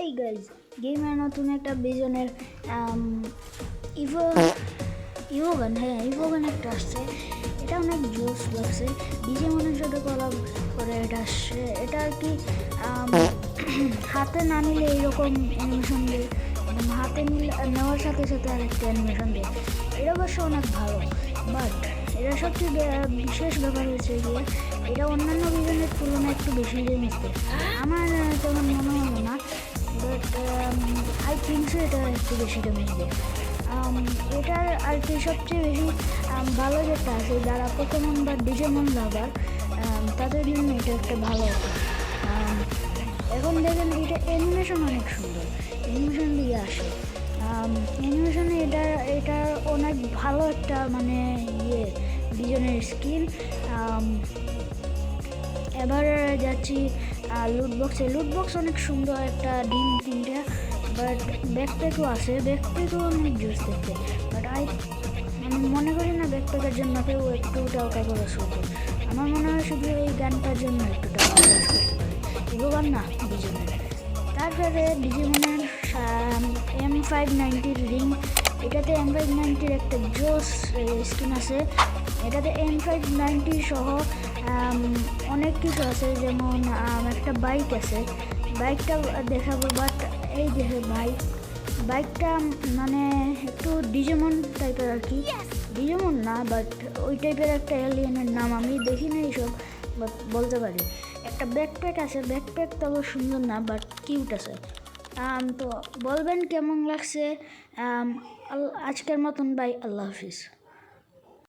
এই গাইজ গেমের নতুন একটা বিজনের ইভোগান ইভোগান একটা আসছে। এটা অনেক জোস লাগছে। ডিজে মনের সাথে কলাব করে এটা আসছে। এটা আর কি হাতে না নিলে এইরকম অ্যানিমেশন দিয়ে, হাতে নেওয়ার সাথে সাথে আরেকটা অ্যানিমেশন দিয়ে। এটা অবশ্য অনেক ভালো, বাট এটা সবচেয়ে বিশেষ ব্যাপার হচ্ছে গিয়ে এটা অন্যান্য বিজনের তুলনায় একটু বেশি মিশতে আমার তেমন মনে হলো না, বাট আই থিঙ্ক সো এটা একটু বেশি মিশবে। এটার আর কি সবচেয়ে বেশি ভালো যেটা আছে, যারা পোকেমন বা ডিজিমন লাভার তাদের জন্য এটা একটা ভালো। এখন দেখেন এটা অ্যানিমেশন অনেক সুন্দর, অ্যানিমেশন দিয়ে আসে। অ্যানিমেশনে এটা অনেক ভালো একটা মানে ডিজাইনের স্কিন। এবার যাচ্ছি লুটবক্স অনেক সুন্দর একটা ডিম তিনটা, বাট ব্যাকপ্যাকও আছে, ব্যাকপ্যাকও অনেক জোস দেখতে, বাট আমি মনে করি না ব্যাকপ্যাকের জন্য কেউ একটু টাকা করে শুনতো। আমার মনে হয় শুধু এই গানটার জন্য একটু টাকা খরচ করতে পারে, এগোবার না ডিজিমনের। তারপরে ডিজিমনের M590 রিং, এটাতে M590 একটা জোস স্কিন আছে। এটাতে M590 সহ অনেক কিছু আছে, যেমন একটা বাইক আছে, বাইকটা দেখাবো। বাট এই দেখে বাইকটা মানে একটু ডিজিমন টাইপের আর কি, ডিজিমন না বাট ওই টাইপের একটা এলিয়েনের নাম আমি দেখি না এইসব, বাট বলতে পারি। একটা ব্যাকপ্যাক আছে, ব্যাকপ্যাক তবে সুন্দর না বাট কিউট আছে। তো বলবেন কেমন লাগছে। আজকের মতন বাই, আল্লাহ হাফিজ।